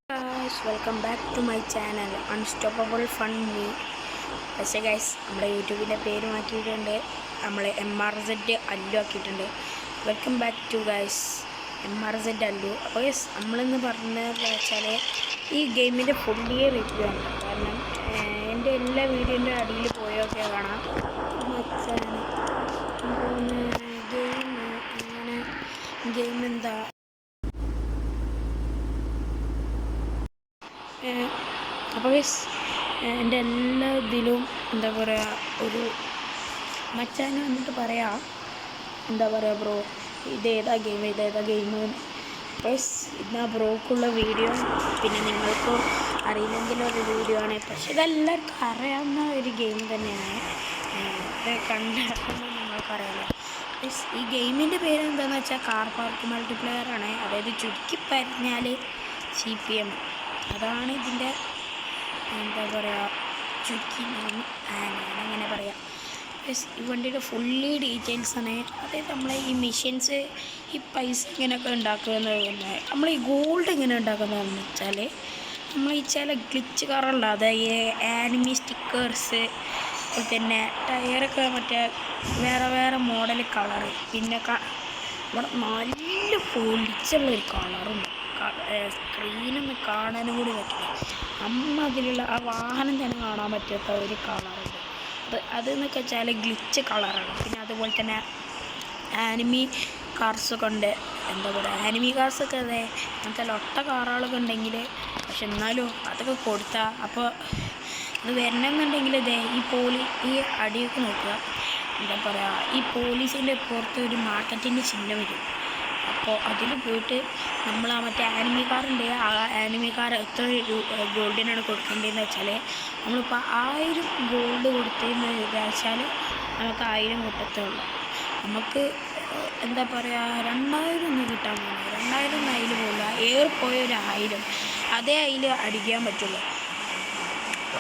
Guys, welcome back to my channel Unstoppable Fun Me. പക്ഷേ guys നമ്മുടെ യൂട്യൂബിൻ്റെ പേര് മാറ്റിയിട്ടുണ്ട്. നമ്മൾ MRZ അല്ലു ആക്കിയിട്ടുണ്ട്. Welcome back to guys MRZ Allu. അപ്പോൾ ഗൈസ് നമ്മളിന്ന് പറഞ്ഞതെന്ന് വെച്ചാൽ ഈ ഗെയിമിൻ്റെ ഫുള്ളി റിവ്യൂ ആണ്. കാരണം എൻ്റെ എല്ലാ വീഡിയോൻ്റെ അടിയിൽ പോയൊക്കെ കാണാം ഗെയിം എന്താ അപ്പോൾ എൻ്റെ എല്ലാ ഇതിലും എന്താ പറയുക ഒരു മച്ചാന് വന്നിട്ട് പറയാം എന്താ പറയുക ബ്രോ ഇതേതാ ഗെയിം പ്ലസ് ഇതാ ബ്രോക്കുള്ള വീഡിയോ പിന്നെ നിങ്ങൾക്ക് അറിയില്ലെങ്കിലൊരു വീഡിയോ ആണ്. പക്ഷെ ഇതെല്ലാവർക്കും അറിയാവുന്ന ഒരു ഗെയിം തന്നെയാണ്. കണ്ടിറക്കുമ്പോൾ നിങ്ങൾക്കറിയാമല്ലോ. പ്ലസ് ഈ ഗെയിമിൻ്റെ പേര് എന്താണെന്ന് വെച്ചാൽ കാർ പാർക്ക് മൾട്ടിപ്ലെയർ ആണ്. അതായത് ചുരുക്കി പറഞ്ഞാൽ CPM അതാണ് ഇതിൻ്റെ എന്താ പറയുക ചുരുക്കി അങ്ങനെ പറയാം. പ്ലസ് ഈ വണ്ടിയുടെ ഫുള്ളി ഡീറ്റെയിൽസാണ്. അതായത് നമ്മളെ ഈ മെഷീൻസ് ഈ പൈസ ഇങ്ങനെയൊക്കെ ഉണ്ടാക്കുന്നത് നമ്മൾ ഈ ഗോൾഡ് എങ്ങനെ ഉണ്ടാക്കുന്നതെന്ന് വെച്ചാൽ നമ്മൾ ഈ ചില ഗ്ലിച്ച് കാറുള്ള അതായത് ആനിമി സ്റ്റിക്കേഴ്സ് പിന്നെ ടയറൊക്കെ മറ്റേ വേറെ മോഡൽ കളറ് പിന്നെ ഇവിടെ നല്ല പൊളിച്ചുള്ളൊരു കളറുണ്ട്. സ്ക്രീനൊന്ന് കാണാനും കൂടി പറ്റില്ല. അതിലുള്ള ആ വാഹനം തന്നെ കാണാൻ പറ്റാത്ത ഒരു കളറുണ്ട്. അതെന്നൊക്കെ വെച്ചാൽ ഗ്ലിച്ച് കളറാണ്. പിന്നെ അതുപോലെ തന്നെ ആനിമി കാർസൊക്കെ ഉണ്ട്. എന്താ പറയുക ആനിമി കാർസൊക്കെ അതെ അങ്ങനത്തെ ലൊട്ട കാറുകളൊക്കെ ഉണ്ടെങ്കിൽ പക്ഷെ എന്നാലും അതൊക്കെ കൊടുത്താൽ അപ്പോൾ അത് വരണമെന്നുണ്ടെങ്കിൽ ഇതേ ഈ അടിയൊക്കെ നോക്കുക. എന്താ പറയുക ഈ പോലീസിൻ്റെ പുറത്ത് ഒരു മാർക്കറ്റിൻ്റെ ചിഹ്നം വരും. അപ്പോൾ അതിൽ പോയിട്ട് നമ്മൾ ആ മറ്റേ ആനിമി കാറുണ്ട്. ആ ആനിമി കാർ എത്ര ഗോൾഡിനാണ് കൊടുക്കേണ്ടതെന്ന് വെച്ചാൽ നമ്മളിപ്പോൾ 1000 ഗോൾഡ് കൊടുത്തതെന്ന് വിചാരിച്ചാൽ നമുക്ക് 1000 കിട്ടത്തുള്ളൂ. നമുക്ക് എന്താ പറയുക 2000 ഒന്നും കിട്ടാൻ പോകുന്നത് 2000 ഒന്നും അതിൽ പോകില്ല. ഏറിപ്പോയ ഒരു 1000 അതേ അതിൽ അടിക്കാൻ പറ്റുള്ളൂ.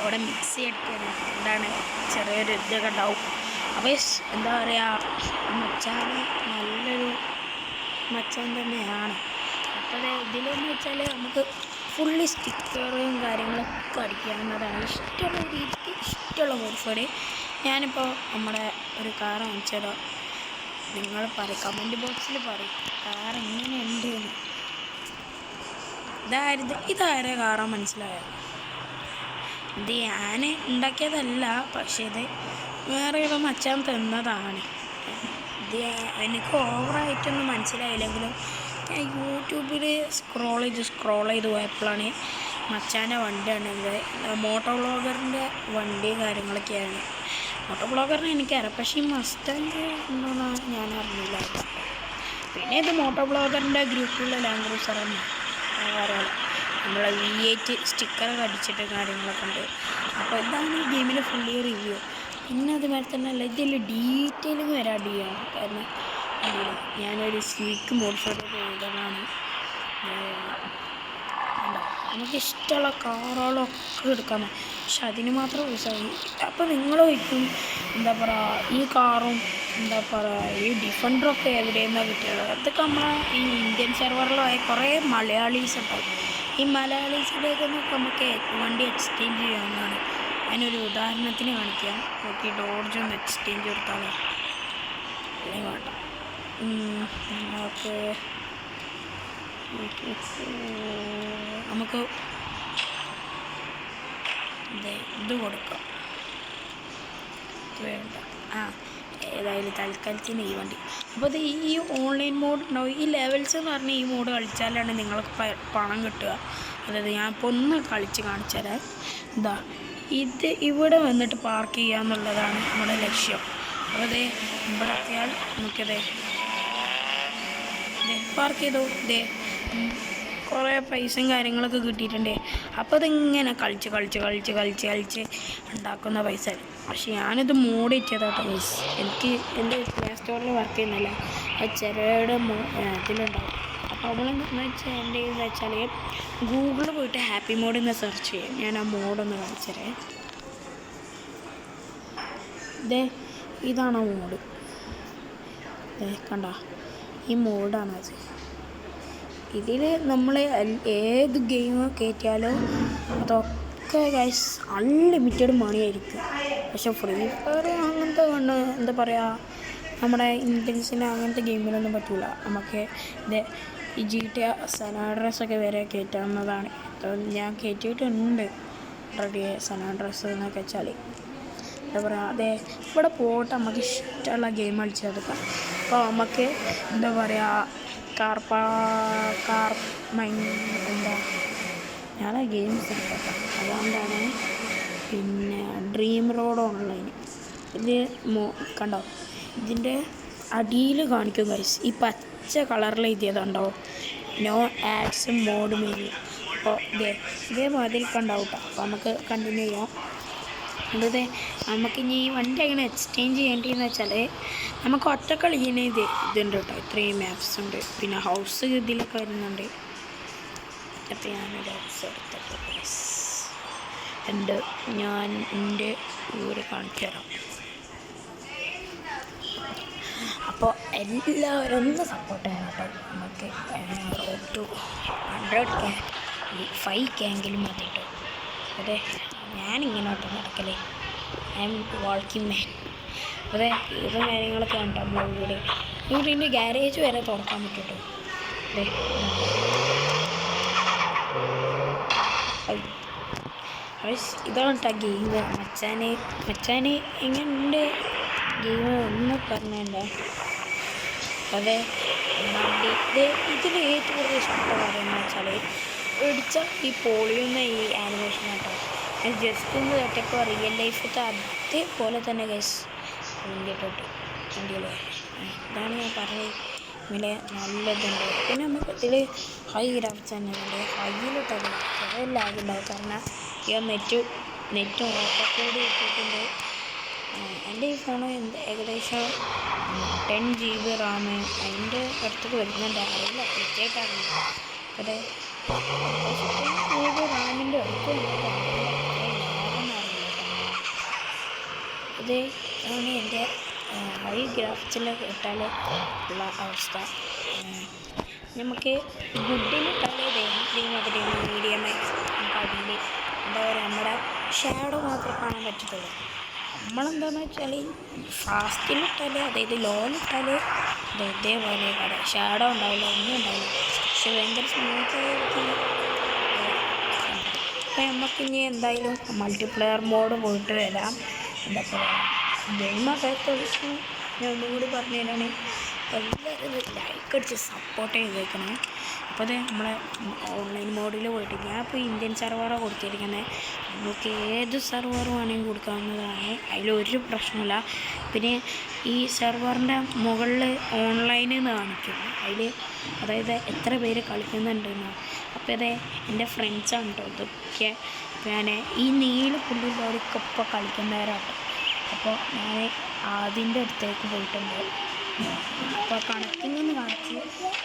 അവിടെ മിക്സി അടിക്കാനാണ് എന്താണ് ചെറിയൊരു ഇതൊക്കെ ഉണ്ടാവും. അപ്പോൾ എന്താ പറയുക മച്ചാൻ നല്ലൊരു മച്ചാൻ തന്നെയാണ്. അപ്പോൾ ഇതിലെന്ന് വെച്ചാൽ നമുക്ക് ഫുള്ളി സ്റ്റിക്കറും കാര്യങ്ങളൊക്കെ അടിക്കാവുന്നതാണ്. ഇഷ്ടമുള്ള രീതിക്ക് ഇഷ്ടമുള്ള മോഡ്ഫോഡ്. ഞാനിപ്പോൾ നമ്മുടെ ഒരു കാർ വാങ്ങിച്ചതോ നിങ്ങൾ പറയും കമൻറ്റ് ബോക്സിൽ പറയും കാർ എങ്ങനെയുണ്ട് എന്ന്. ഇതാരെ കാറാ മനസ്സിലായോ? ഇത് ഞാൻ ഉണ്ടാക്കിയതല്ല, പക്ഷേ ഇത് വേറെ ഒരു മച്ചാൻ തന്നതാണ്. ഇത് എനിക്ക് ഓവറായിട്ടൊന്നും മനസ്സിലായില്ലെങ്കിലും ഞാൻ യൂട്യൂബിൽ സ്ക്രോൾ ചെയ്ത് പോയപ്പോഴാണ് മച്ചാൻ്റെ വണ്ടിയാണെങ്കിൽ മോട്ടോ വ്ളോഗറിൻ്റെ വണ്ടി കാര്യങ്ങളൊക്കെയാണ്. മോട്ടോ വ്ളോഗറിനെ എനിക്കറിയാം, പക്ഷേ ഈ മസ്റ്റാങ് ഉണ്ടോയെന്ന് ഞാൻ അറിഞ്ഞില്ല. പിന്നെ ഇത് മോട്ടോ വ്ളോഗറിൻ്റെ ഗ്രൂപ്പിലുള്ള ലാൻഡ് ക്രൂസറാണ്. അറിയാമല്ലോ നമ്മളെ V8 സ്റ്റിക്കറൊക്കെ അടിച്ചിട്ട് കാര്യങ്ങളൊക്കെ ഉണ്ട്. അപ്പോൾ ഇതാണ് ഈ ഗെയിമിൻ്റെ ഫുള്ളി റിവ്യൂ. പിന്നെ അതുപോലെ തന്നെ അല്ല ഇതിൽ ഡീറ്റെയിലിങ് വരെ അടി ചെയ്യണം. കാരണം ഞാനൊരു സ്നീക്ക് മോഡിഫൈഡ് ചെയ്തതാണ്. നമുക്കിഷ്ടമുള്ള കാറുകളൊക്കെ എടുക്കാൻ പക്ഷെ അതിന് മാത്രം പൈസയായി. അപ്പോൾ നിങ്ങൾ ചോദിക്കും എന്താ പറയുക ഈ കാറും എന്താ പറയുക ഈ ഡിഫൻഡറൊക്കെ എവിടെയെന്നാണ് കിട്ടിയത്? അതൊക്കെ നമ്മളെ ഈ ഇന്ത്യൻ സെർവറിലായ കുറേ മലയാളീസ് ഉണ്ടാവും. ഈ മലയാളീസിലേക്കൊക്കെ നമുക്ക് വണ്ടി എക്സ്ചേഞ്ച് ചെയ്യാവുന്നതാണ്. അതിനൊരു ഉദാഹരണത്തിന് കാണിക്കാം. നോക്കി ഡോർജ് ഒന്ന് എക്സ്ചേഞ്ച് കൊടുത്താലോ അല്ലെങ്കിൽ വേണ്ട നമുക്ക് ഇത് കൊടുക്കാം. വേണ്ട ഏതായാലും തൽക്കാലത്തിന് ഈ വണ്ടി. അപ്പോൾ ഇത് ഈ ഓൺലൈൻ മോഡ് ഉണ്ടാവും. ഈ ലെവൽസ് എന്ന് പറഞ്ഞാൽ ഈ മോഡ് കളിച്ചാലാണ് നിങ്ങൾക്ക് പണം കിട്ടുക. അതായത് ഞാൻ ഇപ്പോൾ ഒന്ന് കളിച്ച് കാണിച്ചു തരാം. ഇത് ഇവിടെ വന്നിട്ട് പാർക്ക് ചെയ്യുക എന്നുള്ളതാണ് നമ്മുടെ ലക്ഷ്യം. അപ്പോൾ അതേ ഇവിടെ എത്തിയാൽ നമുക്കിതേ പാർക്ക് ചെയ്തു. കുറേ പൈസയും കാര്യങ്ങളൊക്കെ കിട്ടിയിട്ടുണ്ട്. അപ്പോൾ അതിങ്ങനെ കളിച്ച് ഉണ്ടാക്കുന്ന പൈസ. പക്ഷെ ഞാനിത് മോഡ് ഇറ്റതാട്ടോ പൈസ. എനിക്ക് എൻ്റെ പ്ലേ സ്റ്റോറിൽ വർക്ക് ചെയ്യുന്നില്ല. അത് ചെറിയുടെ ഇതിലുണ്ടാവും. അപ്പോൾ അവളെന്ന് വെച്ചാൽ എൻ്റെ എന്ന് വെച്ചാൽ ഗൂഗിളിൽ പോയിട്ട് ഹാപ്പി മോഡ് എന്ന് സെർച്ച് ചെയ്യും. ഞാൻ ആ മോഡൊന്ന് കാണിച്ചതരേ. ഇതാണ് മോഡ്. കണ്ടോ ഈ മോഡാണ് അത്. ഇതിൽ നമ്മൾ ഏത് ഗെയിം കയറ്റിയാലും അതൊക്കെ ഗൈസ് അൺലിമിറ്റഡ് മണിയായിരിക്കും. പക്ഷെ ഫ്രീ ഫയർ അങ്ങനത്തെ എന്താ പറയുക, നമ്മുടെ ഇന്ത്യൻസിന് അങ്ങനത്തെ ഗെയിമിലൊന്നും പറ്റില്ല. നമുക്ക് ഇത് ഈ GTA San Andreas ഒക്കെ വരെ കയറ്റാവുന്നതാണ്. ഞാൻ കയറ്റിയിട്ടുണ്ട് ഓൾറെഡി San Andreas എന്നൊക്കെ വെച്ചാൽ. എന്താ പറയുക, അതെ ഇവിടെ പോയിട്ട് നമുക്ക് ഇഷ്ടമുള്ള ഗെയിം കളിച്ചെടുക്കാം. അപ്പോൾ നമുക്ക് എന്താ പറയുക എന്താ ഞാൻ ഗെയിംസ് എടുക്കാം. അതുകൊണ്ടാണ് പിന്നെ ഡ്രീം റോഡ് ഓൺലൈൻ ഇത് കണ്ടോ, ഇതിൻ്റെ അടിയിൽ കാണിക്കും ഗൈസ്, ഈ പച്ച കളറിൽ എഴുതിയതുണ്ടോ നോ ആഡ്സ് മോഡ് മെനു. അപ്പോൾ ഇതേമാതിരി കണ്ടാവും കേട്ടോ. അപ്പോൾ നമുക്ക് കണ്ടിന്യൂ ചെയ്യാം. അതായത് നമുക്കിനി ഈ വണ്ടി എങ്ങനെ എക്സ്ചേഞ്ച് ചെയ്യേണ്ടതെന്ന് വെച്ചാൽ നമുക്ക് ഒറ്റക്കളിങ്ങനെ ഇതുണ്ട് കേട്ടോ. ഇത്രയും മാപ്സ് ഉണ്ട്, പിന്നെ ഹൗസ് ഇതിലൊക്കെ വരുന്നുണ്ട്. അപ്പോൾ ഞാനൊരു ഹൗസ് എടുത്തപ്പോൾ ഞാൻ എൻ്റെ വീട് കാണിച്ചു തരാം. അപ്പോൾ എല്ലാവരും ഒന്ന് സപ്പോർട്ട് ചെയ്യണം കേട്ടോ. നമുക്ക് റോഡ് ടു 100K 5K എങ്കിലും മതി കേട്ടോ. അതെ ഞാനിങ്ങനോട്ട് നടക്കലേ, ഐ എം വാക്കിംഗ് മാൻ. അതെ ഇതും കാര്യങ്ങളൊക്കെ ഉണ്ടോ നമ്മളെ വീട്. വീടിൻ്റെ ഗാരേജ് വരെ തുറക്കാൻ പറ്റും കേട്ടോ. അതെ ഇതാണ് കേട്ടോ ഗെയിം. മച്ചാന് എങ്ങനെയുണ്ട് ഗെയിം ഒന്ന് പറഞ്ഞേ. അതെ വണ്ടി ഇതിൽ ഏറ്റവും കൂടുതൽ ഇഷ്ടപ്പെട്ട കാര്യം എന്ന് വെച്ചാൽ ഇടിച്ച ഈ പോളിയുന്ന ഈ ആനിമേഷൻ കേട്ടോ. ഞാൻ ജസ്റ്റ് ഒന്ന് കേട്ടപ്പോൾ റിയൽ ലൈഫത്തെ അതേപോലെ തന്നെ ഗൈസ് വണ്ടിയിട്ടോട്ട് വണ്ടിയിലെ ഇതാണ് ഞാൻ പറഞ്ഞത്. ഇങ്ങനെ നല്ലതുണ്ട്. പിന്നെ നമുക്ക് ഇതിൽ ഹൈ ഗ്രാഫിക്സ് തന്നെ ഉണ്ട്. ഹൈയിലിട്ടത് കുറേ ലാഗുണ്ടാവും, കാരണം ഈ നെറ്റും ഒക്കെ കൂടി ഇട്ടിട്ടുണ്ട്. എൻ്റെ ഈ ഫോണ് ഏകദേശം 10 GB റാം അതിൻ്റെ അടുത്തൊക്കെ വരുന്നുണ്ട്. അറിയില്ല കൃത്യമായിട്ടാണ്. അതെ 10 GB റാമിൻ്റെ അടുത്ത് ഇത് ആണ് എൻ്റെ ഹൈ ഗ്രാഫിക്സിൽ ഇട്ടാൽ ഉള്ള അവസ്ഥ. നമുക്ക് ഗുഡിലിട്ടാൽ ഇതേമാതിരി മീഡിയം നമുക്ക് അടിയിൽ എന്താ പറയുക നമ്മുടെ ഷാഡോ മാത്രമേ കാണാൻ പറ്റത്തുള്ളൂ. നമ്മളെന്താണെന്ന് വെച്ചാൽ ഫാസ്റ്റിലിട്ടാൽ, അതായത് ലോയിലിട്ടാൽ ഇതേപോലെ ഷാഡോ ഉണ്ടാവില്ല, ഒന്നും ഉണ്ടാവില്ല. പക്ഷെ ഭയങ്കര സ്മൂത്തായിരിക്കും. അപ്പോൾ നമുക്കിനി എന്തായാലും മൾട്ടിപ്ലെയർ മോഡ് പോയിട്ട് വരാം. എന്താ പറയുക ഗെയിമൊക്കെ കളിച്ച് ഞാൻ ഒന്നും കൂടി പറഞ്ഞു തരാണ്. എല്ലാവരും ലൈക്ക് അടിച്ച് സപ്പോർട്ട് ചെയ്തേക്കണേ. അപ്പോൾ അത് നമ്മളെ ഓൺലൈൻ മോഡിൽ പോയിട്ട് ഞാൻ ഇപ്പോൾ ഇന്ത്യൻ സെർവറാണ് കൊടുത്തിരിക്കുന്നത്. നമുക്ക് ഏത് സെർവർ വേണമെങ്കിൽ കൊടുക്കാവുന്നതാണ്, അതിലൊരു പ്രശ്നമില്ല. പിന്നെ ഈ സെർവറിൻ്റെ മുകളിൽ ഓൺലൈൻ എന്ന് കാണിക്കും, അതിൽ അതായത് എത്ര പേര് കളിക്കുന്നുണ്ടെന്ന്. അപ്പോൾ അതെ എൻ്റെ ഫ്രണ്ട്സാണ് കേട്ടോ ഇതൊക്കെ. ഞാൻ ഈ നീല പുള്ളിലോടൊപ്പം കളിക്കുന്നവരാട്ടോ. അപ്പോൾ ഞാൻ അതിൻ്റെ അടുത്തേക്ക് പോയിട്ടുണ്ട്. അപ്പോൾ കണക്കിങ്ങൊന്ന് കാണിച്ച്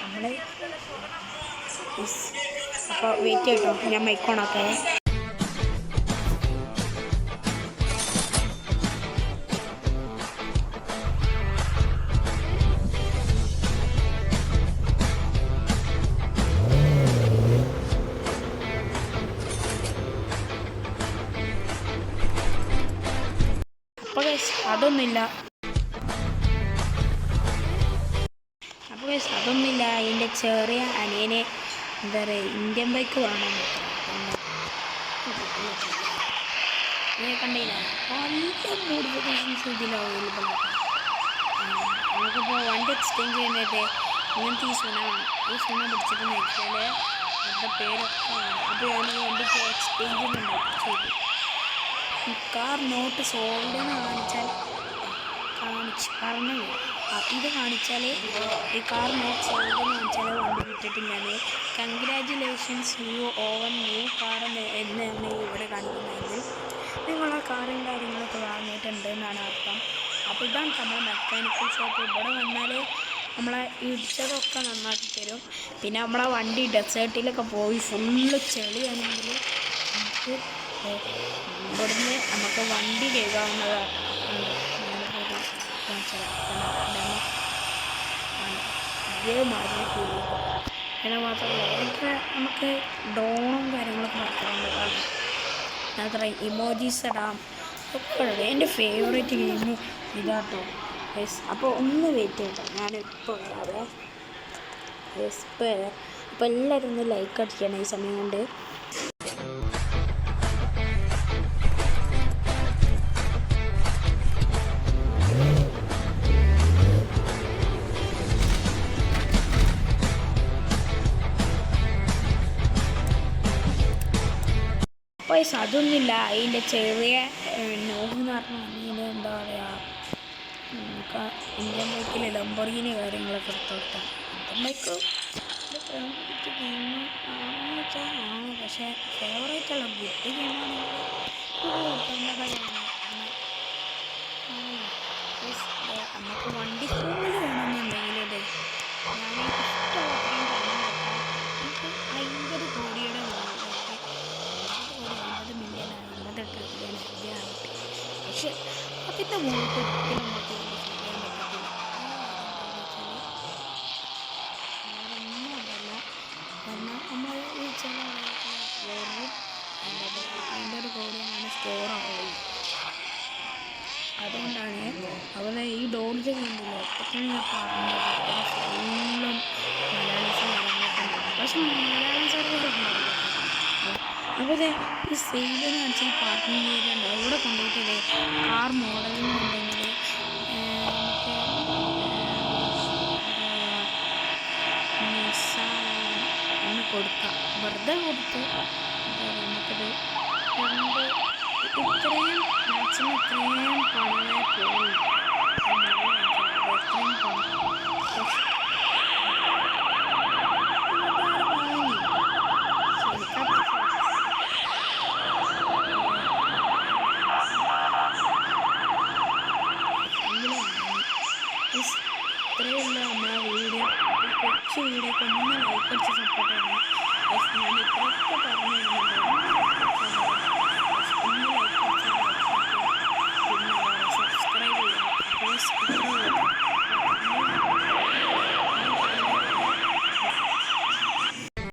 നമ്മൾ അപ്പോൾ വെയിറ്റ് കേട്ടോ, ഞാൻ മൈക്കോണൊക്കെ. അപ്പോൾ അതൊന്നുമില്ല. അതൊന്നുമില്ല എൻ്റെ ചെറിയ അനിയനെ എന്താ പറയുക ഇന്ത്യൻ ബൈക്ക് വേണം. കണ്ടില്ല നല്ല മോഡിഫിക്കേഷൻസ് ഇതിൽ അവൈലബിൾ ആണ്. നമുക്കിപ്പോൾ വണ്ടി എക്സ്ചേഞ്ച് ചെയ്യുന്നത് ഇങ്ങനത്തെ ഈ സുനാണ്. ഈ സുന പിടിച്ചിട്ട് നോക്കിയാൽ അവരുടെ പേരൊക്കെ വേണം. അപ്പോൾ ഞാൻ ഈ വണ്ടിക്ക് എക്സ്ചേഞ്ച് ചെയ്തു. കാർ നോട്ട് സോൾഡ് എന്ന് കാണിച്ചാൽ പറഞ്ഞു ഇത് കാണിച്ചാൽ ഈ കാർ നോട്ട് സോൾഡ് എന്ന് കാണിച്ചാൽ വണ്ടി വിട്ടിട്ടില്ലാതെ congratulations you own new car എന്നാണ് ഇവിടെ കാണിക്കുന്നതെങ്കിൽ നിങ്ങൾ ആ കാറും കാര്യങ്ങളൊക്കെ വാങ്ങിയിട്ടുണ്ട് എന്നാണ് അർത്ഥം. അപ്പോൾ ഇതാണ് നമ്മുടെ മെക്കാനിക്കൽ ഷോപ്പ്. ഇവിടെ വന്നാൽ നമ്മളെ ഇടിച്ചതൊക്കെ നന്നാക്കി തരും. പിന്നെ നമ്മളെ വണ്ടി ഡെസേർട്ടിലൊക്കെ പോയി ഫുള്ള് ചെളിയാണെങ്കിൽ നമുക്ക് ഇവിടുന്ന് നമുക്ക് വണ്ടി കഴുകാവുന്നതാണ്. ഇതേമാതിരി പിന്നെ മാത്രമല്ല ഇതൊക്കെ നമുക്ക് ഡ്രോണും കാര്യങ്ങളൊക്കെ നടത്താവുന്നതാണ്. അത്ര ഇമോജീസ് ഇടാം ഒക്കെ ഉള്ളത്. എൻ്റെ ഫേവറേറ്റ് ഗെയിം ഇതാട്ടോ യെസ്. അപ്പോൾ ഒന്ന് വെയിറ്റ് ചെയ്യട്ടോ, ഞാനിപ്പോൾ വരാവേ യെസ്. അപ്പോൾ എല്ലാവരും ഒന്ന് ലൈക്ക് അടിക്കണം ഈ സമയം കൊണ്ട്. പൈസ അതൊന്നുമില്ല, അതിൻ്റെ ചെറിയ നോബ് എന്ന് പറഞ്ഞാൽ എന്താ പറയുക, നമുക്ക് ഇന്ത്യൻ ബൈക്കിൽ ലംബോർഗിനി കാര്യങ്ങളൊക്കെ എടുത്ത് കൊടുത്താൽ ഇന്ത്യൻ ബൈക്ക് ഗെയിം ആണെന്ന് വെച്ചാൽ ആണ്. പക്ഷേ ഫേവറേറ്റുള്ള ഗുഡ് ഗെയിമാണെങ്കിൽ നമുക്ക് വണ്ടി സ്കൂളിൽ വേണമെന്നുണ്ടെങ്കിലേ ഞാൻ ഇഷ്ടമുള്ള നമുക്ക് 50 കോടിയുടെ പക്ഷെ അതിൻ്റെ മുകളിൽ ഒരിക്കലും നമുക്ക് ചെയ്യാൻ പറ്റത്തില്ല. വേറൊന്നുമല്ല, കാരണം നമ്മൾ ചില വെറും അതിൻ്റെ ഒരു കോടിയാണ് സ്കോർ ആവുള്ളൂ. അതുകൊണ്ടാണ് അതുപോലെ ഈ ഡോൾജ് കണ്ടില്ല ഒറ്റയ്ക്കാണ് ഞാൻ പറഞ്ഞത് ഫുള്ളും മലയാളീസ് കാര്യങ്ങളൊക്കെ ഉണ്ട്. പക്ഷെ മലയാളം സർവർ ഉണ്ടാവില്ല. അപ്പോൾ ഈ സെയിലെന്ന് കാണിച്ചാൽ ഈ പാർക്കിംഗ് ഏരിയ ഉണ്ട്, അവിടെ കൊണ്ടുപോയിട്ട് കാർ മോഡലിംഗ് ഉണ്ടെങ്കിൽ ഒന്ന് കൊടുക്കാം, വെറുതെ കൊടുത്ത് നമുക്കത് ഇത്രയും മാക്സിമം ഇത്രയും പണമേ പോകുള്ളൂ. ഇത്രയും പണം ഇത്രയുള്ള നമ്മളെ വീഡിയോ, കൊച്ചു വീഡിയോ ഒന്ന് ലൈക്ക് അടിച്ച് സപ്പോർട്ട് ചെയ്യണം.